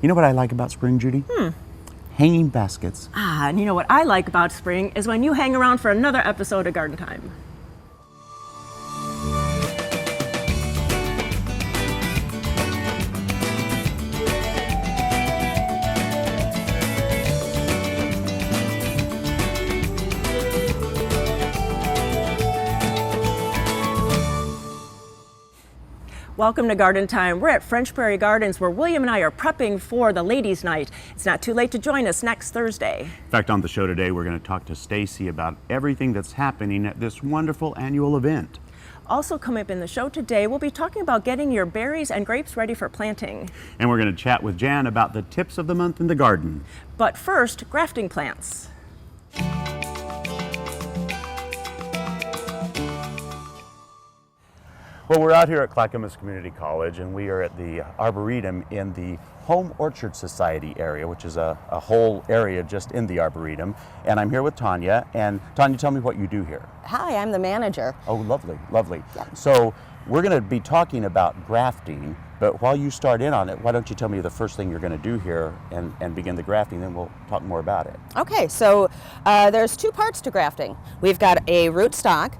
You know what I like about spring, Judy? Hanging baskets. Ah, and you know what I like about spring is when you hang around for another episode of Garden Time. Welcome to Garden Time. We're at French Prairie Gardens where William and I are prepping for the ladies' night. It's not too late to join us next Thursday. In fact, on the show today, we're going to talk to Stacy about everything that's happening at this wonderful annual event. Also coming up in the show today, we'll be talking about getting your berries and grapes ready for planting. And we're going to chat with Jan about the tips of the month in the garden. But first, grafting plants. Well, we're out here at Clackamas Community College, and we are at the Arboretum in the Home Orchard Society area, which is a whole area just in the Arboretum. And I'm here with Tanya. And Tanya, tell me what you do here. Hi, I'm the manager. Oh, lovely, lovely. Yeah. So we're going to be talking about grafting, but while you start in on it, why don't you tell me the first thing you're going to do here and begin the grafting, then we'll talk more about it. Okay, so there's two parts to grafting. We've got a rootstock,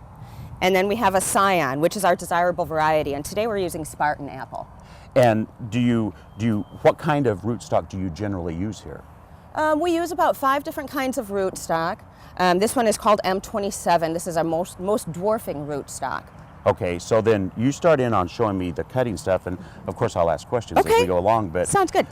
and then we have a scion, which is our desirable variety. And today we're using Spartan apple. And what kind of rootstock do you generally use here? We use about 5 different kinds of rootstock. This one is called M27. This is our most dwarfing rootstock. Okay, so then you start in on showing me the cutting stuff, and of course I'll ask questions as Okay. we go along. But Sounds good.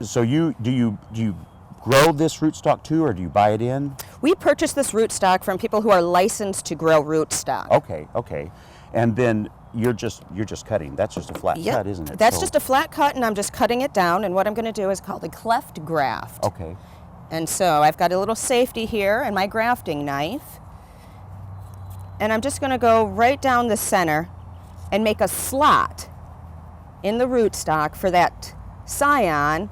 So do you grow this rootstock too, or do you buy it in? We purchase this rootstock from people who are licensed to grow rootstock. Okay. And then you're just cutting. That's just a flat cut, isn't it? That's just a flat cut, and I'm just cutting it down. And what I'm going to do is called a cleft graft. Okay. And so I've got a little safety here and my grafting knife. And I'm just going to go right down the center and make a slot in the rootstock for that scion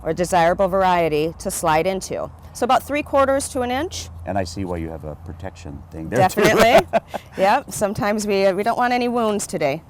or desirable variety to slide into. So about 3/4 to an inch. And I see why you have a protection thing there Definitely. too. Yep. Sometimes we don't want any wounds today.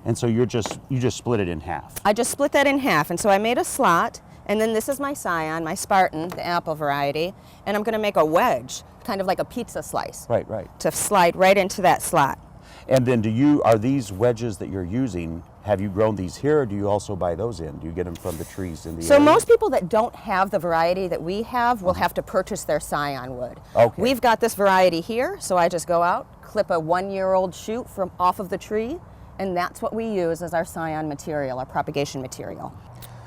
And so you just split it in half. I just split that in half, and so I made a slot, and then this is my scion, my Spartan, the apple variety, and I'm going to make a wedge, kind of like a pizza slice. Right. To slide right into that slot. And then are these wedges that you're using, have you grown these here, or do you also buy those in? Do you get them from the trees in the So area? most people that don't have the variety that we have will have to purchase their scion wood. Okay. We've got this variety here, so I just go out, clip a 1-year-old shoot from off of the tree, and that's what we use as our scion material, our propagation material.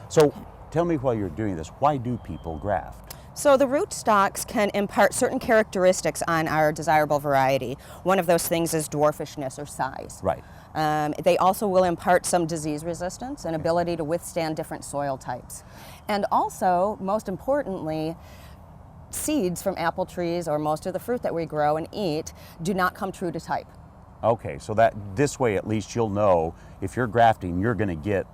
So tell me while you're doing this, why do people graft? So the rootstocks can impart certain characteristics on our desirable variety. One of those things is dwarfishness or size. Right. They also will impart some disease resistance and ability to withstand different soil types. And also, most importantly, seeds from apple trees or most of the fruit that we grow and eat do not come true to type. Okay, so this way at least you'll know if you're grafting, you're going to get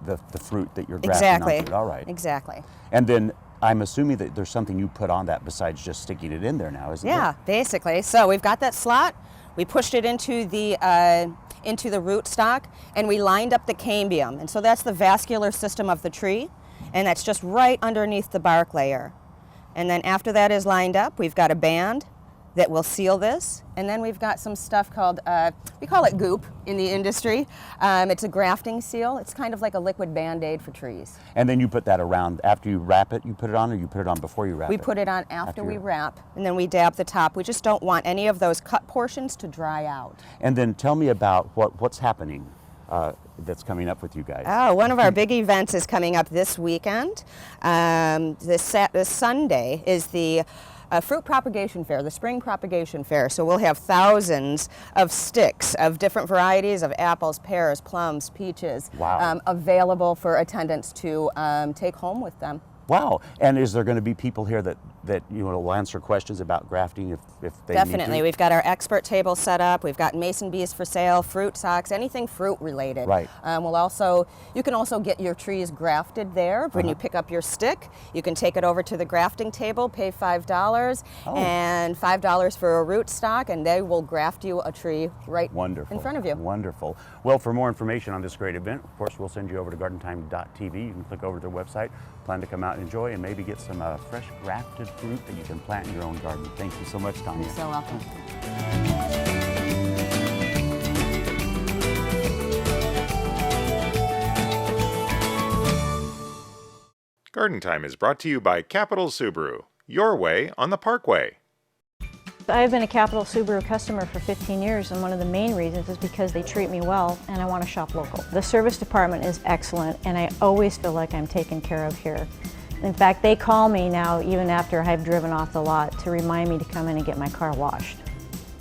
the fruit that you're grafting Exactly. onto. All right. Exactly. And then I'm assuming that there's something you put on that besides just sticking it in there now, isn't Yeah, basically. So we've got that slot. We pushed it into the rootstock, and we lined up the cambium. And so that's the vascular system of the tree, and that's just right underneath the bark layer. And then after that is lined up, we've got a band that will seal this. And then we've got some stuff called, we call it goop in the industry. It's a grafting seal. It's kind of like a liquid Band-Aid for trees. And then you put that around after you wrap it, you put it on, or you put it on before you wrap it? We put it on after we wrap, and then we dab the top. We just don't want any of those cut portions to dry out. And then tell me about what's happening that's coming up with you guys. Oh, one of our big events is coming up this weekend. This Sunday is the fruit propagation fair, the spring propagation fair. So we'll have thousands of sticks of different varieties of apples, pears, plums, peaches, Wow. Available for attendants to take home with them. Wow. And is there going to be people here that that will answer questions about grafting if they Definitely. need to? We've got our expert table set up. We've got mason bees for sale, fruit socks, anything fruit related. Right. You can also get your trees grafted there. When you pick up your stick, you can take it over to the grafting table, pay $5, and $5 for a root stock, and they will graft you a tree right in front of you. Wonderful. Well, for more information on this great event, of course, we'll send you over to gardentime.tv. You can click over to their website, plan to come out and enjoy, and maybe get some fresh grafted fruit that you can plant in your own garden. Thank you so much, Tanya. You're so welcome. Garden Time is brought to you by Capital Subaru, your way on the Parkway. I've been a Capital Subaru customer for 15 years, and one of the main reasons is because they treat me well and I want to shop local. The service department is excellent, and I always feel like I'm taken care of here. In fact, they call me now even after I've driven off the lot to remind me to come in and get my car washed.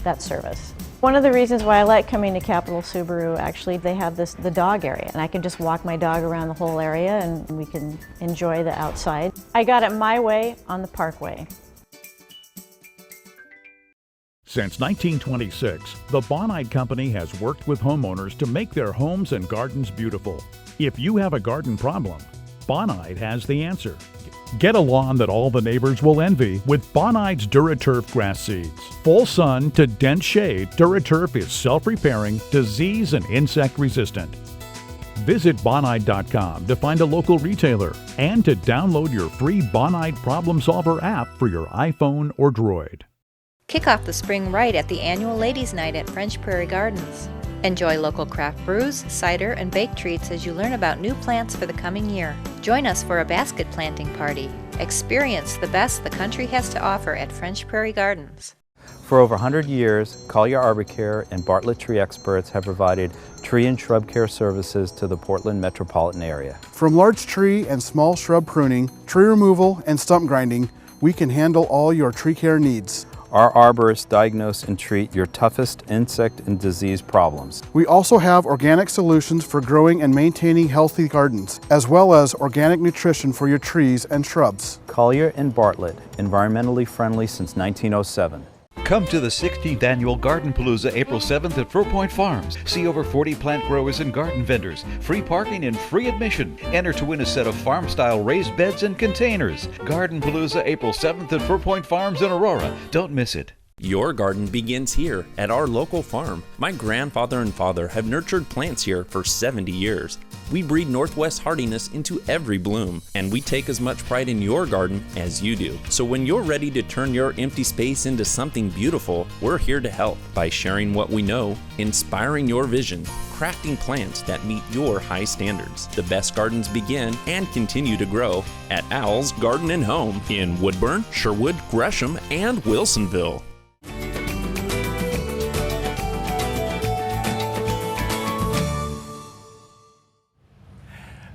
That's service. One of the reasons why I like coming to Capital Subaru, actually, they have the dog area, and I can just walk my dog around the whole area and we can enjoy the outside. I got it my way on the Parkway. Since 1926, the Bonide Company has worked with homeowners to make their homes and gardens beautiful. If you have a garden problem, Bonide has the answer. Get a lawn that all the neighbors will envy with Bonide's DuraTurf grass seeds. Full sun to dense shade, DuraTurf is self-repairing, disease and insect resistant. Visit Bonide.com to find a local retailer and to download your free Bonide Problem Solver app for your iPhone or Droid. Kick off the spring right at the annual Ladies' Night at French Prairie Gardens. Enjoy local craft brews, cider, and baked treats as you learn about new plants for the coming year. Join us for a basket planting party. Experience the best the country has to offer at French Prairie Gardens. For over 100 years, Collier Arbor Care and Bartlett Tree Experts have provided tree and shrub care services to the Portland metropolitan area. From large tree and small shrub pruning, tree removal, and stump grinding, we can handle all your tree care needs. Our arborists diagnose and treat your toughest insect and disease problems. We also have organic solutions for growing and maintaining healthy gardens, as well as organic nutrition for your trees and shrubs. Collier and Bartlett, environmentally friendly since 1907. Come to the 16th Annual Garden Palooza April 7th at 4 Point Farms. See over 40 plant growers and garden vendors. Free parking and free admission. Enter to win a set of farm-style raised beds and containers. Garden Palooza April 7th at 4 Point Farms in Aurora. Don't miss it. Your garden begins here at our local farm. My grandfather and father have nurtured plants here for 70 years. We breed Northwest hardiness into every bloom, and we take as much pride in your garden as you do. So when you're ready to turn your empty space into something beautiful, we're here to help by sharing what we know, inspiring your vision, crafting plants that meet your high standards. The best gardens begin and continue to grow at Owl's Garden and Home in Woodburn, Sherwood, Gresham, and Wilsonville.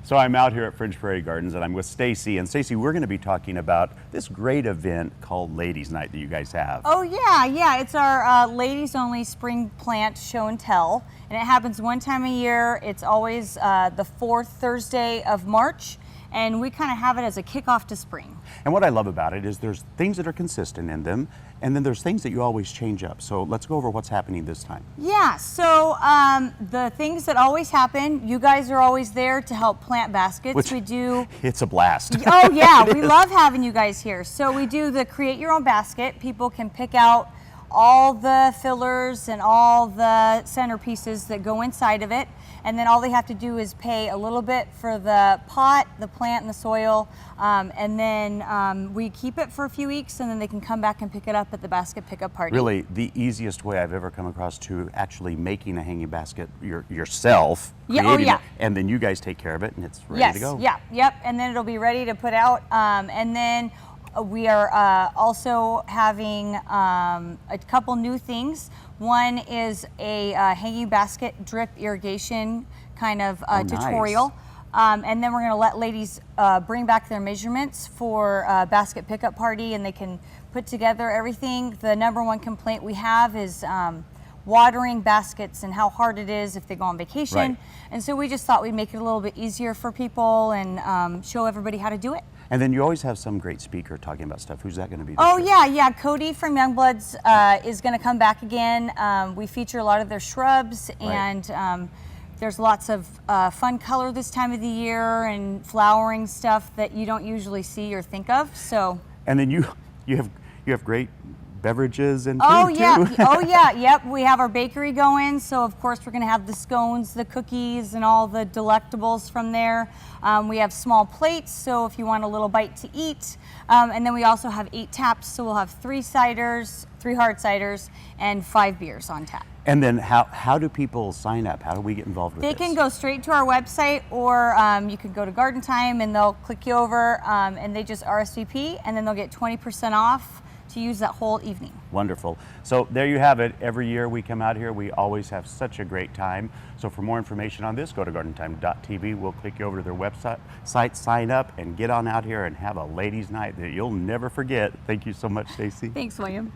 So I'm out here at French Prairie Gardens and I'm with Stacy. And Stacy, we're going to be talking about this great event called Ladies' Night that you guys have. Oh yeah, it's our ladies only spring plant show and tell. And it happens one time a year. It's always the fourth Thursday of March. And we kind of have it as a kickoff to spring. And what I love about it is there's things that are consistent in them, and then there's things that you always change up. So let's go over what's happening this time. Yeah, so the things that always happen, you guys are always there to help plant baskets. Which, we do. It's a blast. Oh yeah, we love having you guys here. So we do the create your own basket. People can pick out all the fillers and all the centerpieces that go inside of it. And then all they have to do is pay a little bit for the pot, the plant, and the soil. And then we keep it for a few weeks, and then they can come back and pick it up at the basket pickup party. Really, the easiest way I've ever come across to actually making a hanging basket yourself, creating it, and then you guys take care of it, and it's ready to go. Yep. And then it'll be ready to put out. And then we are also having a couple new things. One is a hanging basket drip irrigation kind of tutorial. Nice. And then we're going to let ladies bring back their measurements for a basket pickup party, and they can put together everything. The number one complaint we have is watering baskets and how hard it is if they go on vacation. Right. And so we just thought we'd make it a little bit easier for people and show everybody how to do it. And then you always have some great speaker talking about stuff. Who's that going to be this Oh year? yeah, Cody from Youngbloods is going to come back again. We feature a lot of their shrubs, and there's lots of fun color this time of the year and flowering stuff that you don't usually see or think of. So. And then you have great beverages and Oh food yeah, too. oh yeah, yep. We have our bakery going, so of course we're going to have the scones, the cookies, and all the delectables from there. We have small plates, so if you want a little bite to eat. And then we also have 8 taps, so we'll have 3 ciders, 3 hard ciders, and 5 beers on tap. And then how do people sign up? How do we get involved with They this? can go straight to our website, or you can go to Garden Time and they'll click you over, and they just RSVP, and then they'll get 20% off to use that whole evening. Wonderful. So there you have it. Every year we come out here, we always have such a great time. So for more information on this, go to gardentime.tv. We'll click you over to their website, sign up, and get on out here and have a ladies' night that you'll never forget. Thank you so much, Stacy. Thanks, William.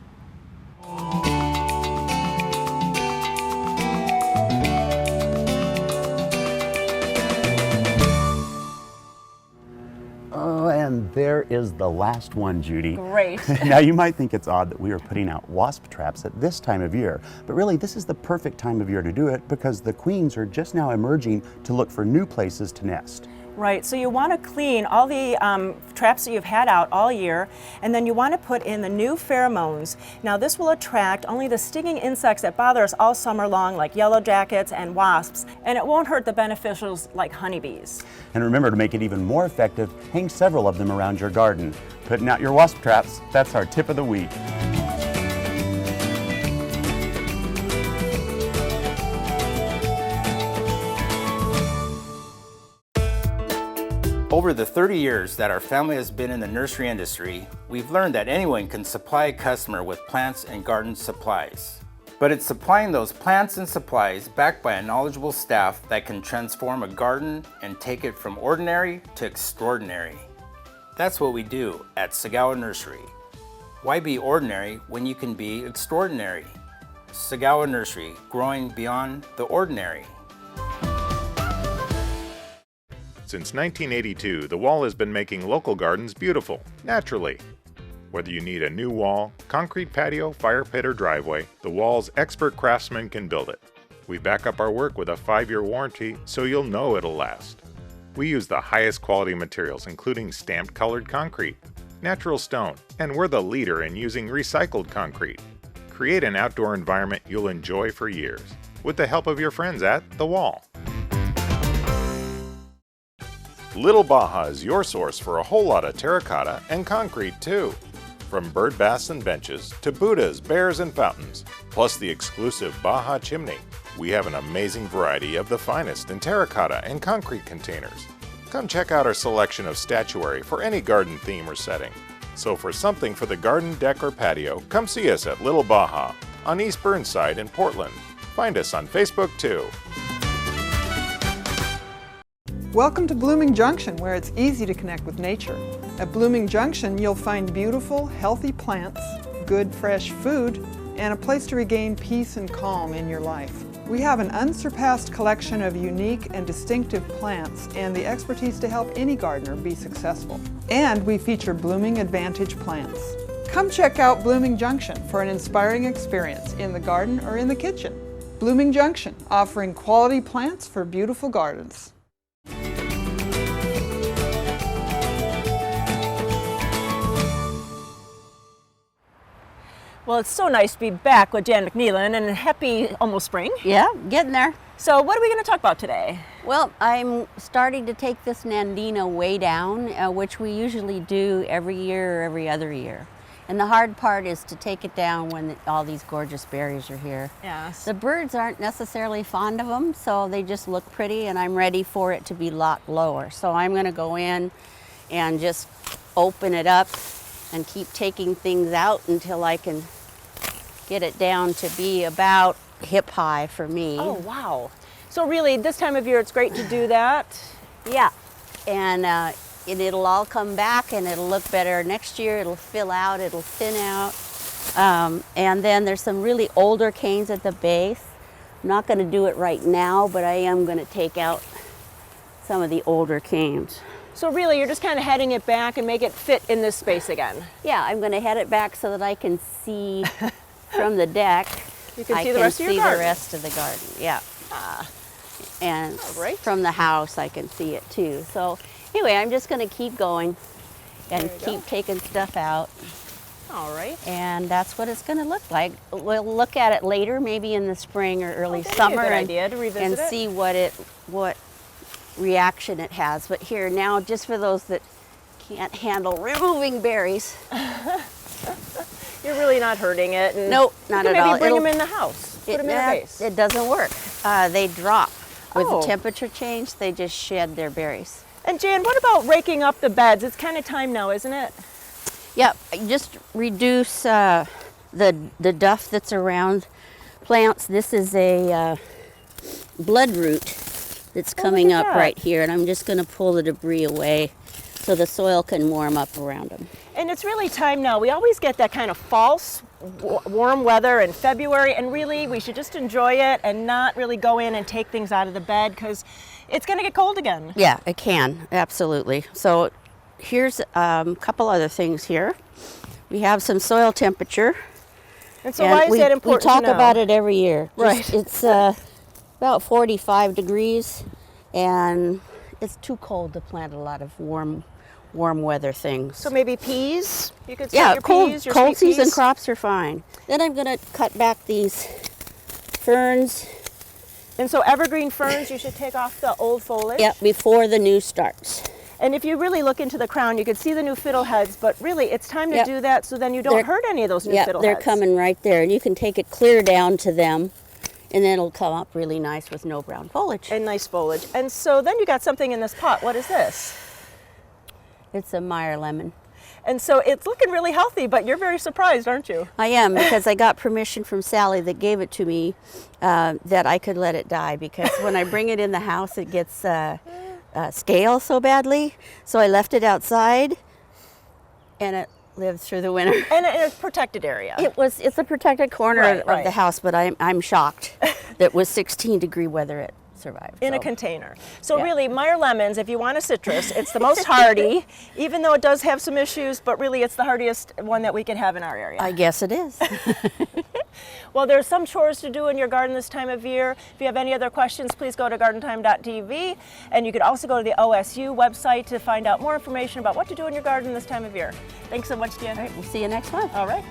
Oh, and there is the last one, Judy. Great. Now you might think it's odd that we are putting out wasp traps at this time of year, but really this is the perfect time of year to do it because the queens are just now emerging to look for new places to nest. Right, so you want to clean all the traps that you've had out all year, and then you want to put in the new pheromones. Now this will attract only the stinging insects that bother us all summer long, like yellow jackets and wasps, and it won't hurt the beneficials like honeybees. And remember, to make it even more effective, hang several of them around your garden. Putting out your wasp traps, that's our tip of the week. Over the 30 years that our family has been in the nursery industry, we've learned that anyone can supply a customer with plants and garden supplies. But it's supplying those plants and supplies backed by a knowledgeable staff that can transform a garden and take it from ordinary to extraordinary. That's what we do at Sagawa Nursery. Why be ordinary when you can be extraordinary? Sagawa Nursery, growing beyond the ordinary. Since 1982, the Wall has been making local gardens beautiful, naturally. Whether you need a new wall, concrete patio, fire pit, or driveway, the Wall's expert craftsmen can build it. We back up our work with a 5-year warranty, so you'll know it'll last. We use the highest quality materials, including stamped colored concrete, natural stone, and we're the leader in using recycled concrete. Create an outdoor environment you'll enjoy for years, with the help of your friends at The Wall. Little Baja is your source for a whole lot of terracotta and concrete too. From bird baths and benches to Buddhas, bears, and fountains, plus the exclusive Baja chimney. We have an amazing variety of the finest in terracotta and concrete containers. Come check out our selection of statuary for any garden theme or setting. So for something for the garden, deck, or patio, come see us at Little Baja on East Burnside in Portland. Find us on Facebook too. Welcome to Blooming Junction, where it's easy to connect with nature. At Blooming Junction, you'll find beautiful, healthy plants, good, fresh food, and a place to regain peace and calm in your life. We have an unsurpassed collection of unique and distinctive plants and the expertise to help any gardener be successful. And we feature Blooming Advantage plants. Come check out Blooming Junction for an inspiring experience in the garden or in the kitchen. Blooming Junction, offering quality plants for beautiful gardens. Well, it's so nice to be back with Jan McNeilon, and happy almost spring. Yeah, getting there. So what are we going to talk about today? Well, I'm starting to take this Nandina way down, which we usually do every year or every other year. And the hard part is to take it down when all these gorgeous berries are here. Yes. The birds aren't necessarily fond of them, so they just look pretty, and I'm ready for it to be a lot lower. So I'm going to go in and just open it up and keep taking things out until I can get it down to be about hip high for me. Oh, wow. So really, this time of year, it's great to do that? Yeah, and it'll all come back and it'll look better next year. It'll fill out, it'll thin out. And then there's some really older canes at the base. I'm not going to do it right now, but I am going to take out some of the older canes. So really, you're just kind of heading it back and make it fit in this space again. Yeah, I'm going to head it back so that I can see from the deck. You can see the rest of your garden. the rest of the garden, yeah. And from the house, I can see it too. So anyway, I'm just going to keep going and keep taking stuff out. All right. And that's what it's going to look like. We'll look at it later, maybe in the spring or early summer, idea to revisit and see what reaction it has. But here now, just for those that can't handle removing berries. You're really not hurting it. And nope, not at all. Maybe bring them in the house. Put them in a vase. It doesn't work. They drop. With the temperature change, they just shed their berries. And Jan, what about raking up the beds? It's kind of time now, isn't it? Yep, just reduce the duff that's around plants. This is a bloodroot that's coming up right here, and I'm just going to pull the debris away so the soil can warm up around them. And it's really time now. We always get that kind of false warm weather in February, and really we should just enjoy it and not really go in and take things out of the bed because it's going to get cold again. Yeah, it can, absolutely. So here's a couple other things here. We have some soil temperature. And so why is that important We talk to know? about it every year. Right. It's about 45 degrees, and it's too cold to plant a lot of warm weather things. So maybe peas? You could start your peas, your cold sweet season peas. crops are fine. Then I'm going to cut back these ferns. And so evergreen ferns, you should take off the old foliage? Yep, before the new starts. And if you really look into the crown, you could see the new fiddleheads, but really it's time to do that so then you don't hurt any of those new fiddleheads. They're coming right there, and you can take it clear down to them, and then it'll come up really nice with no brown foliage. And nice foliage. And so then you got something in this pot. What is this? It's a Meyer lemon. And so it's looking really healthy, but you're very surprised, aren't you? I am, because I got permission from Sally that gave it to me that I could let it die, because when I bring it in the house, it gets scale so badly. So I left it outside, and it lived through the winter. And in a protected area. It's a protected corner of the house, but I'm shocked that with 16-degree weather it survived. In a container. So really, Meyer lemons, if you want a citrus, it's the most hardy, even though it does have some issues, but really it's the hardiest one that we can have in our area. I guess it is. Well, there's some chores to do in your garden this time of year. If you have any other questions, please go to gardentime.tv, and you could also go to the OSU website to find out more information about what to do in your garden this time of year. Thanks so much, Jan. All right, we'll see you next month. All right.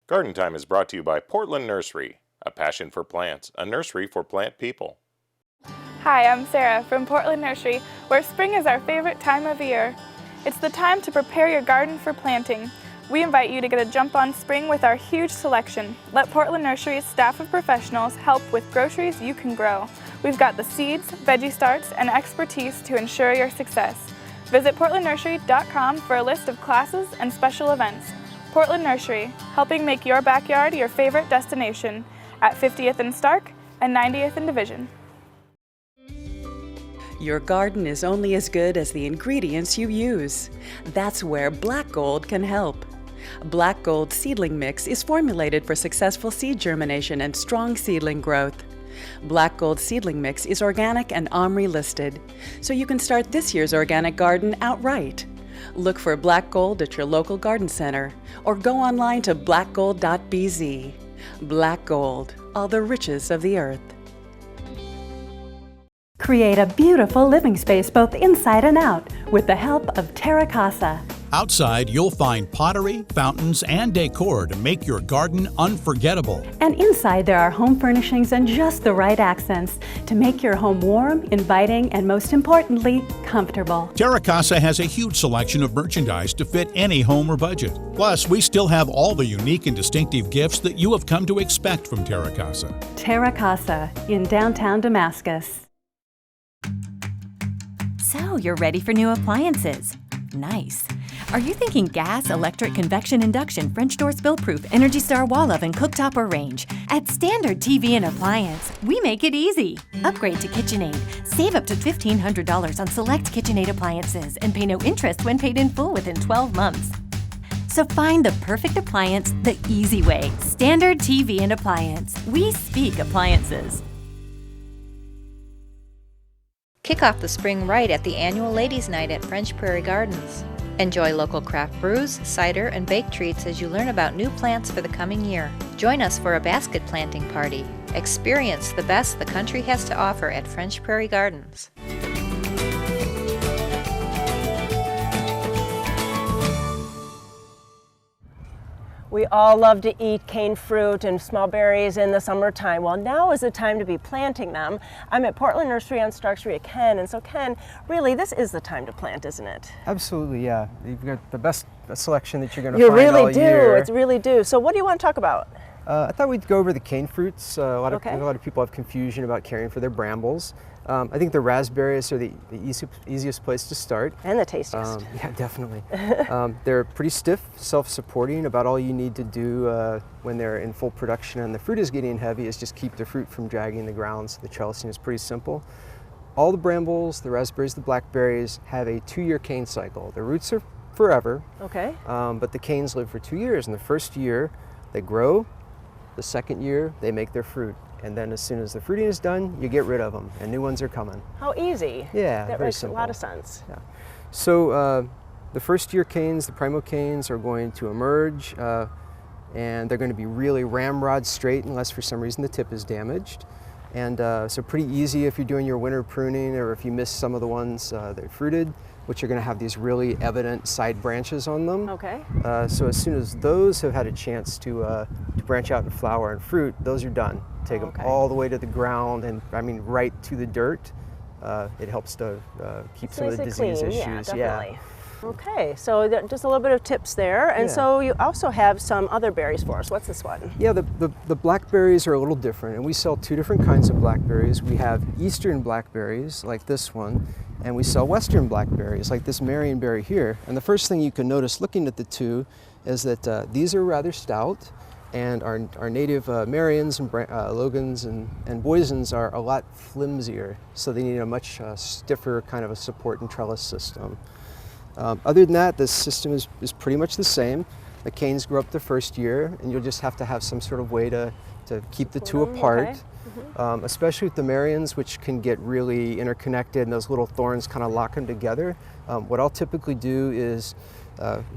Garden Time is brought to you by Portland Nursery, a passion for plants, a nursery for plant people. Hi, I'm Sarah from Portland Nursery, where spring is our favorite time of year. It's the time to prepare your garden for planting. We invite you to get a jump on spring with our huge selection. Let Portland Nursery's staff of professionals help with groceries you can grow. We've got the seeds, veggie starts, and expertise to ensure your success. Visit portlandnursery.com for a list of classes and special events. Portland Nursery, helping make your backyard your favorite destination at 50th and Stark and 90th and Division. Your garden is only as good as the ingredients you use. That's where Black Gold can help. Black Gold Seedling Mix is formulated for successful seed germination and strong seedling growth. Black Gold Seedling Mix is organic and OMRI listed, so you can start this year's organic garden outright. Look for Black Gold at your local garden center or go online to blackgold.bz. Black Gold, all the riches of the earth. Create a beautiful living space both inside and out with the help of Terra Casa. Outside, you'll find pottery, fountains, and decor to make your garden unforgettable. And inside there are home furnishings and just the right accents to make your home warm, inviting, and most importantly, comfortable. Terra Casa has a huge selection of merchandise to fit any home or budget. Plus, we still have all the unique and distinctive gifts that you have come to expect from Terra Casa. Terra Casa in downtown Damascus. So, you're ready for new appliances. Nice. Are you thinking gas, electric, convection, induction, French door spill-proof, Energy Star wall oven, cooktop, or range? At Standard TV and Appliance, we make it easy. Upgrade to KitchenAid. Save up to $1,500 on select KitchenAid appliances and pay no interest when paid in full within 12 months. So find the perfect appliance the easy way. Standard TV and Appliance. We speak appliances. Kick off the spring right at the annual Ladies' Night at French Prairie Gardens. Enjoy local craft brews, cider, and baked treats as you learn about new plants for the coming year. Join us for a basket planting party. Experience the best the country has to offer at French Prairie Gardens. We all love to eat cane fruit and small berries in the summertime. Well, now is the time to be planting them. I'm at Portland Nursery on Stark Street at Ken, and so Ken, really, this is the time to plant, isn't it? Absolutely, yeah. You've got the best selection that you're going to find all year. You really do. It's really do. So what do you want to talk about? I thought we'd go over the cane fruits. A lot of people have confusion about caring for their brambles. I think the raspberries are the easiest place to start. And the tastiest. Yeah, definitely. They're pretty stiff, self-supporting. About all you need to do when they're in full production and the fruit is getting heavy is just keep the fruit from dragging the ground. So the trellising is pretty simple. All the brambles, the raspberries, the blackberries have a 2-year cane cycle. The roots are forever. Okay. But the canes live for 2 years. In the first year, they grow. The second year, they make their fruit. And then as soon as the fruiting is done, you get rid of them, and new ones are coming. How easy. Yeah, that very makes simple. a lot of sense. Yeah. So the first year canes, the primo canes, are going to emerge, and they're going to be really ramrod straight unless for some reason the tip is damaged. And so pretty easy if you're doing your winter pruning or if you miss some of the ones that are fruited, which are going to have these really evident side branches on them. Okay. So as soon as those have had a chance to branch out and flower and fruit, those are done. Take them all the way to the ground, and I mean right to the dirt. It helps to keep some of the disease clean. issues. Yeah, definitely. Okay, so just a little bit of tips there. And so you also have some other berries for us. What's this one? Yeah, the blackberries are a little different, and we sell 2 different kinds of blackberries. We have eastern blackberries, like this one, and we sell western blackberries, like this Marionberry here. And the first thing you can notice looking at the two is that these are rather stout, and our native Marions and Logans and Boisons are a lot flimsier, so they need a much stiffer kind of a support and trellis system. Other than that, the system is pretty much the same. The canes grow up the first year, and you'll just have to have some sort of way to keep the two apart. Okay. Especially with the Marions, which can get really interconnected and those little thorns kind of lock them together. What I'll typically do is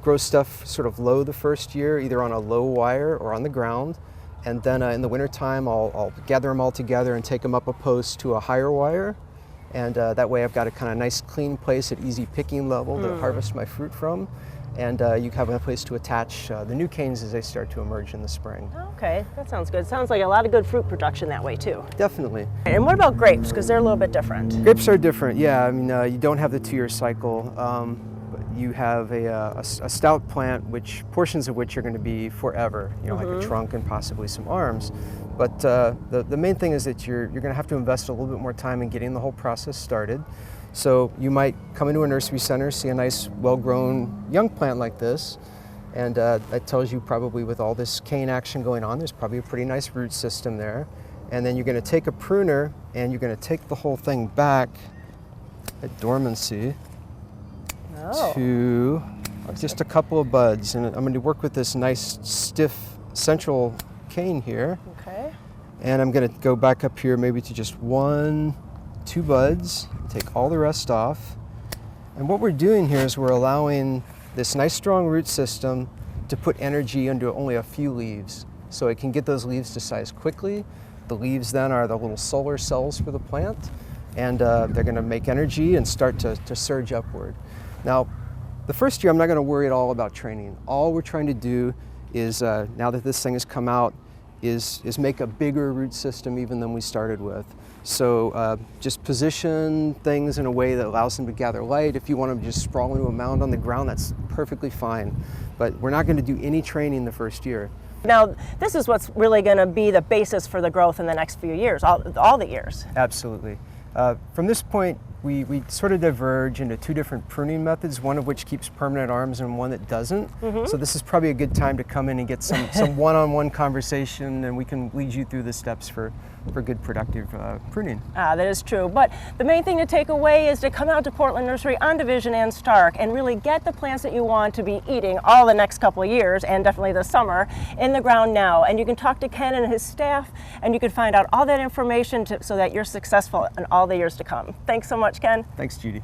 grow stuff sort of low the first year, either on a low wire or on the ground. And then in the wintertime, I'll gather them all together and take them up a post to a higher wire. And that way I've got a kind of nice clean place at easy picking level to harvest my fruit from. And you have a place to attach the new canes as they start to emerge in the spring. Okay, that sounds good. Sounds like a lot of good fruit production that way too. Definitely. And what about grapes? Because they're a little bit different. Grapes are different, yeah. I mean, you don't have the 2-year cycle. You have a stout plant, which portions of which are going to be forever, you know, like a trunk and possibly some arms. But the main thing is that you're going to have to invest a little bit more time in getting the whole process started. So you might come into a nursery center, see a nice, well-grown young plant like this, and that tells you probably with all this cane action going on, there's probably a pretty nice root system there. And then you're going to take a pruner and you're going to take the whole thing back at dormancy to just a couple of buds. And I'm going to work with this nice, stiff central cane here. Okay. And I'm going to go back up here maybe to just 1, 2 buds, take all the rest off. And what we're doing here is we're allowing this nice strong root system to put energy into only a few leaves. So it can get those leaves to size quickly. The leaves then are the little solar cells for the plant, and they're going to make energy and start to surge upward. Now, the first year I'm not going to worry at all about training. All we're trying to do is, now that this thing has come out, is make a bigger root system even than we started with. So just position things in a way that allows them to gather light. If you want them to just sprawl into a mound on the ground, that's perfectly fine. But we're not going to do any training the first year. Now, this is what's really going to be the basis for the growth in the next few years, all the years. Absolutely. From this point, we sort of diverge into 2 different pruning methods, one of which keeps permanent arms and one that doesn't. So this is probably a good time to come in and get some one-on-one conversation, and we can lead you through the steps for good productive pruning. That is true. But the main thing to take away is to come out to Portland Nursery on Division and Stark and really get the plants that you want to be eating all the next couple of years, and definitely this summer, in the ground now. And you can talk to Ken and his staff, and you can find out all that information so that you're successful in all the years to come. Thanks so much, Ken. Thanks, Judy.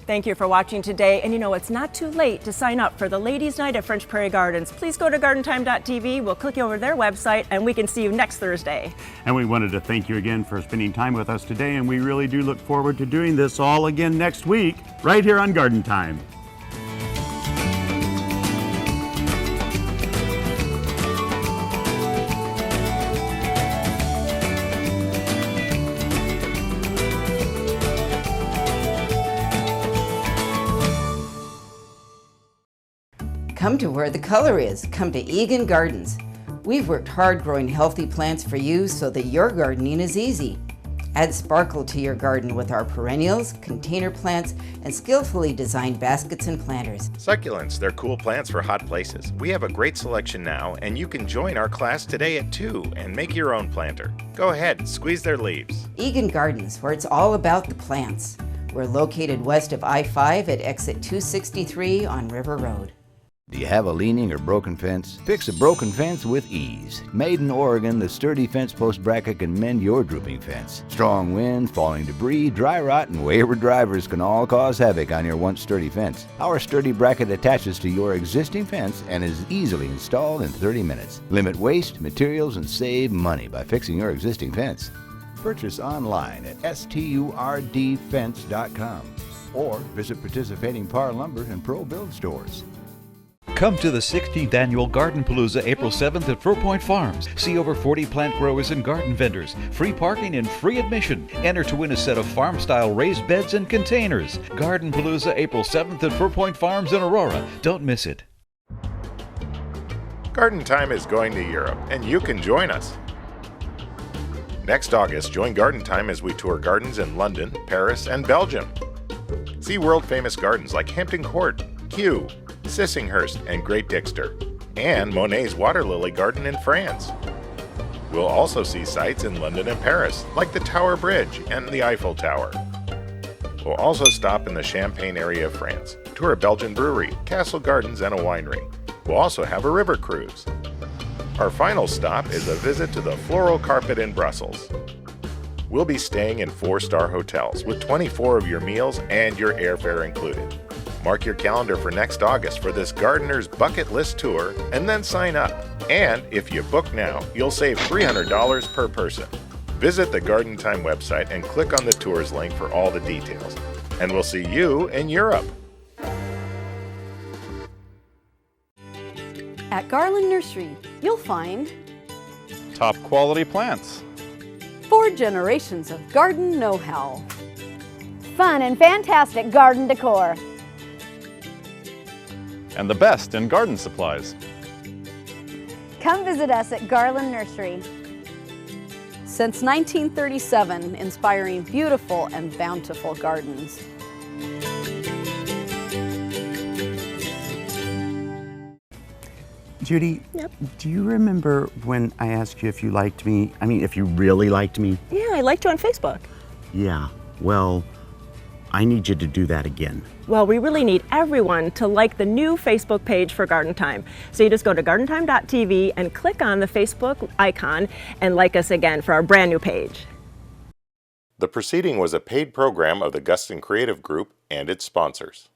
Thank you for watching today. And you know, it's not too late to sign up for the Ladies' Night at French Prairie Gardens. Please go to gardentime.tv. We'll click you over to their website, and we can see you next Thursday. And we wanted to thank you again for spending time with us today, and we really do look forward to doing this all again next week, right here on Garden Time. Come to where the color is. Come to Egan Gardens. We've worked hard growing healthy plants for you so that your gardening is easy. Add sparkle to your garden with our perennials, container plants, and skillfully designed baskets and planters. Succulents, they're cool plants for hot places. We have a great selection now, and you can join our class today at 2 and make your own planter. Go ahead, squeeze their leaves. Egan Gardens, where it's all about the plants. We're located west of I-5 at exit 263 on River Road. Do you have a leaning or broken fence? Fix a broken fence with ease. Made in Oregon, the sturdy fence post bracket can mend your drooping fence. Strong winds, falling debris, dry rot, and wayward drivers can all cause havoc on your once sturdy fence. Our sturdy bracket attaches to your existing fence and is easily installed in 30 minutes. Limit waste, materials, and save money by fixing your existing fence. Purchase online at sturdfence.com or visit participating Par Lumber and Pro Build stores. Come to the 16th Annual Garden Palooza April 7th at Fur Point Farms. See over 40 plant growers and garden vendors. Free parking and free admission. Enter to win a set of farm-style raised beds and containers. Garden Palooza April 7th at Fur Point Farms in Aurora. Don't miss it. Garden Time is going to Europe, and you can join us. Next August, join Garden Time as we tour gardens in London, Paris, and Belgium. See world-famous gardens like Hampton Court, Kew, Sissinghurst, and Great Dixter, and Monet's water lily garden in France. We'll also see sights in London and Paris, like the Tower Bridge and the Eiffel Tower. We'll also stop in the Champagne area of France, tour a Belgian brewery, castle gardens, and a winery. We'll also have a river cruise. Our final stop is a visit to the floral carpet in Brussels. We'll be staying in 4-star hotels with 24 of your meals and your airfare included. Mark your calendar for next August for this gardener's bucket list tour and then sign up. And if you book now, you'll save $300 per person. Visit the Garden Time website and click on the tours link for all the details. And we'll see you in Europe. At Garland Nursery, you'll find top quality plants, 4 generations of garden know-how, fun and fantastic garden decor, and the best in garden supplies. Come visit us at Garland Nursery. Since 1937, inspiring beautiful and bountiful gardens. Judy, do you remember when I asked you if you liked me? I mean, if you really liked me? Yeah, I liked you on Facebook. Yeah, well, I need you to do that again. Well, we really need everyone to like the new Facebook page for Garden Time. So you just go to gardentime.tv and click on the Facebook icon and like us again for our brand new page. The proceeding was a paid program of the Guston Creative Group and its sponsors.